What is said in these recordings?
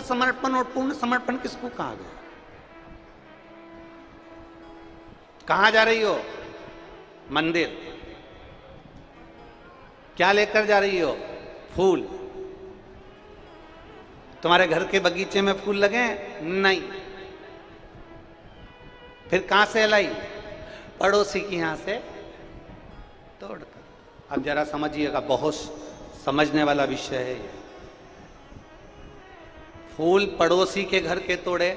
का समर्पण और पूर्ण समर्पण किसको कहा गया? कहां जा रही हो? मंदिर। क्या लेकर जा रही हो? फूल। तुम्हारे घर के बगीचे में फूल लगे हैं? नहीं। फिर कहां से लाई? पड़ोसी की यहां से तोड़कर। अब जरा समझिएगा, बहुत समझने वाला विषय है ये। फूल पड़ोसी के घर के तोड़े,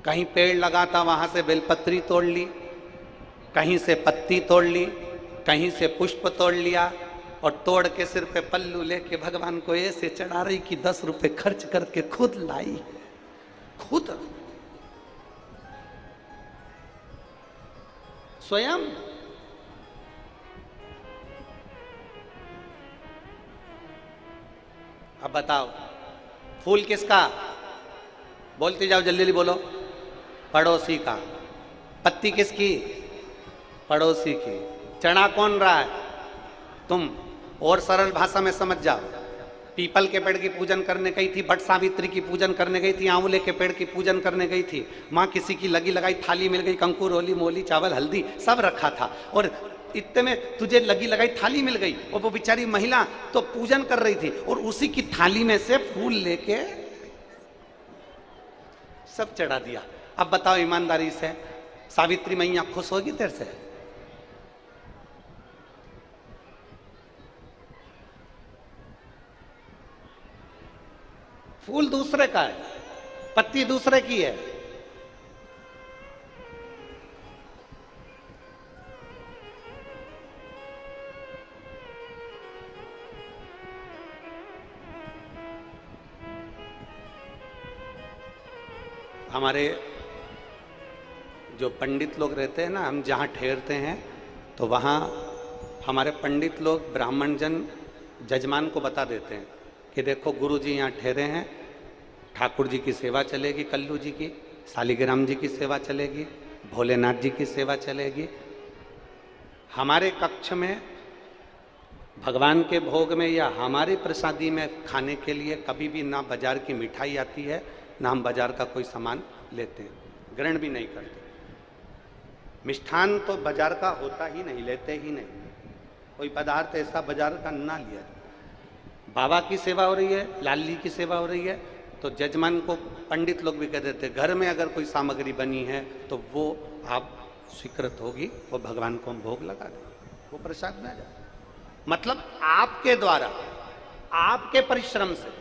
कहीं पेड़ लगा था वहां से बेलपत्री तोड़ ली, कहीं से पत्ती तोड़ ली, कहीं से पुष्प तोड़ लिया और तोड़ के सिर पे पल्लू लेके भगवान को ऐसे चढ़ा रही कि 10 रुपए खर्च करके खुद लाई। खुद स्वयं। अब बताओ, फूल किसका? बोलते जाओ, जल्दी जल्दी बोलो। पड़ोसी का। पत्ती किसकी? पड़ोसी की। चढ़ा कौन रहा है? तुम। और सरल भाषा में समझ जाओ, पीपल के पेड़ की पूजन करने गई थी, बट सावित्री की पूजन करने गई थी, आंवले के पेड़ की पूजन करने गई थी, माँ किसी की लगी लगाई थाली मिल गई, कंकु रोली मोली चावल हल्दी सब रखा था, और इतने में तुझे लगी लगाई थाली मिल गई, और वो बेचारी महिला तो पूजन कर रही थी और उसी की थाली में से फूल लेके सब चढ़ा दिया। अब बताओ ईमानदारी से, सावित्री मैया खुश होगी तेरे से? फूल दूसरे का है, पत्ती दूसरे की है। हमारे जो पंडित लोग रहते हैं ना, हम जहाँ ठहरते हैं तो वहाँ हमारे पंडित लोग ब्राह्मण जन जजमान को बता देते हैं कि देखो गुरु जी यहाँ ठहरे हैं, ठाकुर जी की सेवा चलेगी, कल्लू जी की, शालिग्राम जी की सेवा चलेगी, भोलेनाथ जी की सेवा चलेगी। हमारे कक्ष में भगवान के भोग में या हमारे प्रसादी में खाने के लिए कभी भी ना बाजार की मिठाई आती है, ना हम बाजार का कोई सामान लेते हैं, ग्रहण भी नहीं करते। मिष्ठान तो बाजार का होता ही नहीं, लेते ही नहीं, कोई पदार्थ ऐसा बाजार का ना लिया। बाबा की सेवा हो रही है, लाल जी की सेवा हो रही है, तो जजमान को पंडित लोग भी कह देते हैं घर में अगर कोई सामग्री बनी है तो वो आप स्वीकृत होगी, वो भगवान को हम भोग लगा देंगे, वो प्रसाद में आ जाए। मतलब आपके द्वारा, आपके परिश्रम से,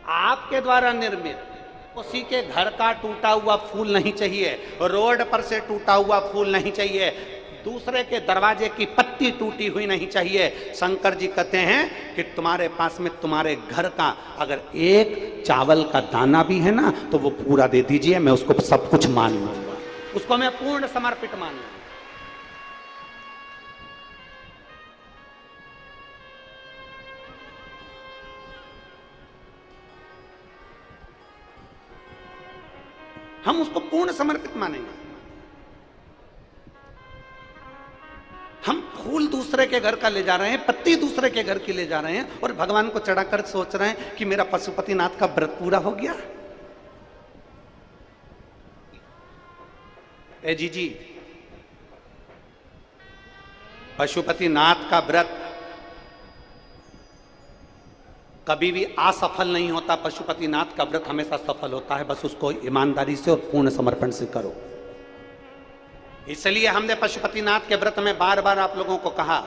आपके द्वारा निर्मित उसी के घर का टूटा हुआ फूल नहीं चाहिए, रोड पर से टूटा हुआ फूल नहीं चाहिए, दूसरे के दरवाजे की पत्ती टूटी हुई नहीं चाहिए। शंकर जी कहते हैं कि तुम्हारे पास में तुम्हारे घर का अगर एक चावल का दाना भी है ना तो वो पूरा दे दीजिए, मैं उसको सब कुछ मान लूंगा, उसको मैं पूर्ण समर्पित मान लूंगा। हम उसको पूर्ण समर्पित मानेंगे। हम फूल दूसरे के घर का ले जा रहे हैं, पत्ती दूसरे के घर की ले जा रहे हैं और भगवान को चढ़ाकर सोच रहे हैं कि मेरा पशुपतिनाथ का व्रत पूरा हो गया। ए जी, पशुपतिनाथ का व्रत कभी भी असफल नहीं होता, पशुपतिनाथ का व्रत हमेशा सफल होता है, बस उसको ईमानदारी से और पूर्ण समर्पण से करो। इसलिए हमने पशुपतिनाथ के व्रत में बार बार आप लोगों को कहा,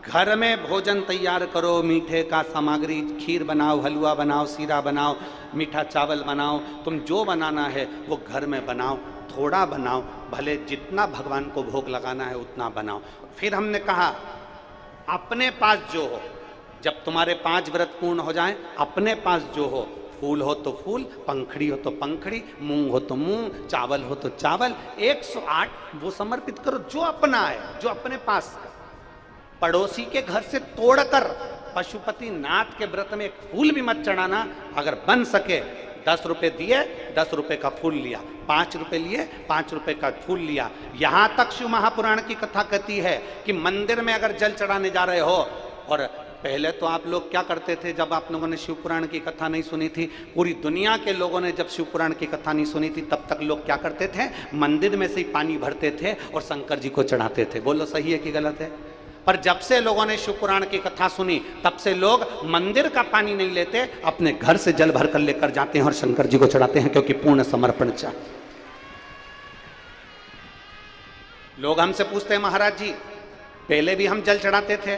घर में भोजन तैयार करो, मीठे का सामग्री, खीर बनाओ, हलवा बनाओ, सीरा बनाओ, मीठा चावल बनाओ, तुम जो बनाना है वो घर में बनाओ, थोड़ा बनाओ, भले जितना भगवान को भोग लगाना है उतना बनाओ। फिर हमने कहा अपने पास जो हो, जब तुम्हारे 5 व्रत पूर्ण हो जाएं, अपने पास जो हो, फूल हो तो फूल, पंखड़ी हो तो पंखड़ी, मूंग हो तो मूंग, चावल हो तो चावल, 108 वो समर्पित करो जो अपना है, जो अपने पास है। पड़ोसी के घर से तोड़कर पशुपतिनाथ के व्रत में एक फूल भी मत चढ़ाना। अगर बन सके 10 रुपए दिए, 10 रुपए का फूल लिया, 5 रुपए लिए, 5 रुपए का फूल लिया। यहां तक शिव महापुराण की कथा कहती है कि मंदिर में अगर जल चढ़ाने जा रहे हो और पहले तो आप लोग क्या करते थे, जब आप लोगों ने शिव पुराण की कथा नहीं सुनी थी, पूरी दुनिया के लोगों ने जब शिव पुराण की कथा नहीं सुनी थी, तब तक लोग क्या करते थे, मंदिर में से ही पानी भरते थे और शंकर जी को चढ़ाते थे। बोलो सही है कि गलत है? पर जब से लोगों ने शिव पुराण की कथा सुनी, तब से लोग मंदिर का पानी नहीं लेते, अपने घर से जल भर कर लेकर जाते हैं और शंकर जी को चढ़ाते हैं, क्योंकि पूर्ण समर्पण चाहिए। लोग हमसे पूछते हैं, महाराज जी पहले भी हम जल चढ़ाते थे,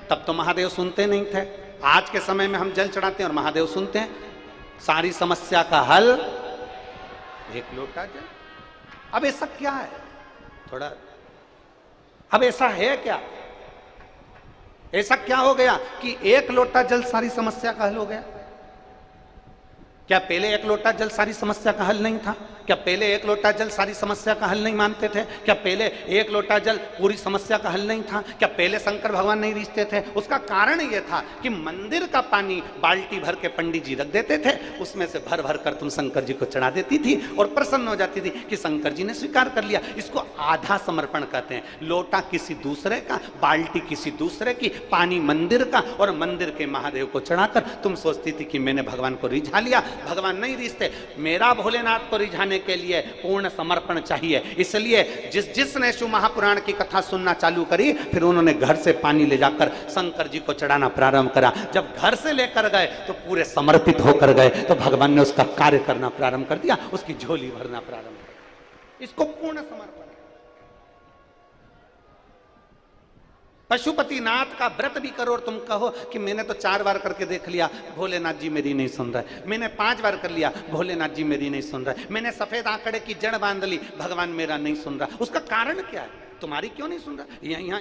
तब तो महादेव सुनते नहीं थे, आज के समय में हम जल चढ़ाते हैं और महादेव सुनते हैं। सारी समस्या का हल एक लोटा जल। अब ऐसा क्या है, थोड़ा अब ऐसा है क्या, ऐसा क्या हो गया कि एक लोटा जल सारी समस्या का हल हो गया? क्या पहले एक लोटा जल सारी समस्या का हल नहीं था? क्या पहले एक लोटा जल सारी समस्या का हल नहीं मानते थे? क्या पहले एक लोटा जल पूरी समस्या का हल नहीं था? क्या पहले शंकर भगवान नहीं रिश्ते थे? उसका कारण यह था कि मंदिर का पानी बाल्टी भर के पंडित जी रख देते थे, उसमें से भर भर कर तुम शंकर जी को चढ़ा देती थी और प्रसन्न हो जाती थी कि शंकर जी ने स्वीकार कर लिया। इसको आधा समर्पण कहते हैं। लोटा किसी दूसरे का, बाल्टी किसी दूसरे की, पानी मंदिर का, और मंदिर के महादेव को चढ़ाकर तुम सोचती थी कि मैंने भगवान को रिझा लिया। भगवान नहीं रिश्ते। मेरा भोलेनाथ को रिझाने के लिए पूर्ण समर्पण चाहिए। इसलिए जिसने शिव महापुराण की कथा सुनना चालू करी, फिर उन्होंने घर से पानी ले जाकर शंकर जी को चढ़ाना प्रारंभ करा। जब घर से लेकर गए तो पूरे समर्पित होकर गए, तो भगवान ने उसका कार्य करना प्रारंभ कर दिया, उसकी झोली भरना प्रारंभ कर दिया। इसको पूर्ण समर्पण। पशुपतिनाथ का व्रत भी करो और तुम कहो कि मैंने तो 4 बार करके देख लिया, भोलेनाथ जी मेरी नहीं सुन रहे। मैंने 5 बार कर लिया, भोलेनाथ जी मेरी नहीं सुन रहे। मैंने सफेद आंकड़े की जड़ बांध ली, भगवान मेरा नहीं सुन रहा। उसका कारण क्या है? तुम्हारी क्यों नहीं सुन रहा? यहाँ